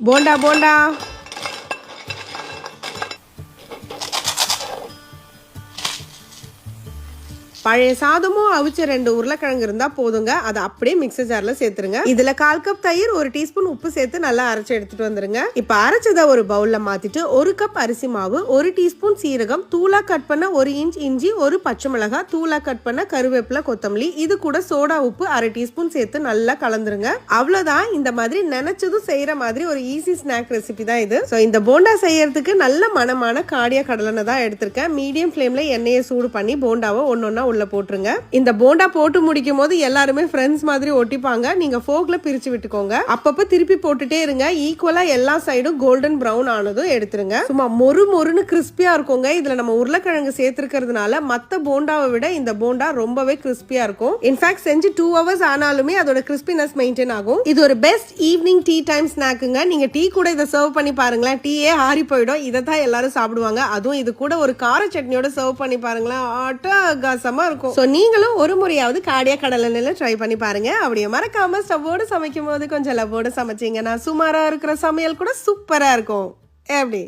போண்டா போண்டா. பழைய சாதமும் அவிச்ச 2 உருளைக்கிழங்கு இருந்தா போதுங்க. அதை அப்படியே மிக்சர் ஜார்ல சேர்த்துருங்க. இதுல 1/4 கப் தயிர், 1 டீஸ்பூன் உப்பு சேர்த்து நல்லா அரைச்சு எடுத்துட்டு வந்துருங்க. இப்ப அரைச்சதை ஒரு பவுல்ல மாத்திட்டு 1 கப் அரிசி மாவு, 1 டீஸ்பூன் சீரகம், தூளா கட் பண்ண 1 இன்ச் இஞ்சி, 1 பச்சை மிளகாய், தூளா கட் பண்ண கருவேப்பிலை, கொத்தமல்லி, இது கூட சோடா உப்பு 1/2 டீஸ்பூன் சேர்த்து நல்லா கலந்துருங்க. அவ்வளவுதான். இந்த மாதிரி நினைச்சதும் செய்யற மாதிரி ஒரு ஈஸி ஸ்நாக் ரெசிபி தான் இது. இந்த போண்டா செய்யறதுக்கு நல்ல மணமான காடியா கடலை தான் எடுத்திருக்கேன். மீடியம் ஃபிளேம்ல எண்ணெயை சூடு பண்ணி போண்டாவை ஒன்னொன்னா உள்ள போட்டுருங்க. இந்த போண்டா போட்டு முடிக்கும் போது எல்லாருமே ஃப்ரெண்ட்ஸ் மாதிரி ஒட்டிப்பாங்க. நீங்க ஃபோக்ல பிரிச்சு விட்டுக்கோங்க. அப்பப்ப திருப்பி போட்டுட்டே இருங்க. ஈக்குவலா எல்லா சைடும் கோல்டன் பிரவுன் ஆனதும் எடுத்துருங்க. சும்மா மொறு மொறுன்னு கிறிஸ்பியா இருக்குங்க. இதுல நம்ம உருளைக்கிழங்கு சேர்த்திருக்கிறதுனால மத்த போண்டாவை விட இந்த போண்டா ரொம்பவே கிறிஸ்பியா இருக்கும். இன்ஃபேக்ட் செஞ்சு 2 hours ஆனாலுமே அதோட கிறிஸ்பினஸ் மெயின்டைன் ஆகும். இது ஒரு பெஸ்ட் ஈவினிங் டீ டைம் ஸ்நாக்குங்க. நீங்க டீ கூட இதை சர்வ் பண்ணி பாருங்களேன். டீயே ஆறி போயிடும். இதை தான் எல்லாரும் சாப்பிடுவாங்க. அதுவும் இது கூட ஒரு கார சட்னியோட சர்வ் பண்ணி பாருங்களேன். அட்டகாசமா இருக்கும். சோ நீங்களும் ஒரு முறையாவது காடியா கடலை ட்ரை பண்ணி பாருங்க. அப்படியே மறக்காம ஸ்டவ்வோட சமைக்கும் போது கொஞ்சம் லவ்வோட சமைச்சீங்கன்னா சுமாரா இருக்கிற சமையல் கூட சூப்பரா இருக்கும். எப்படி?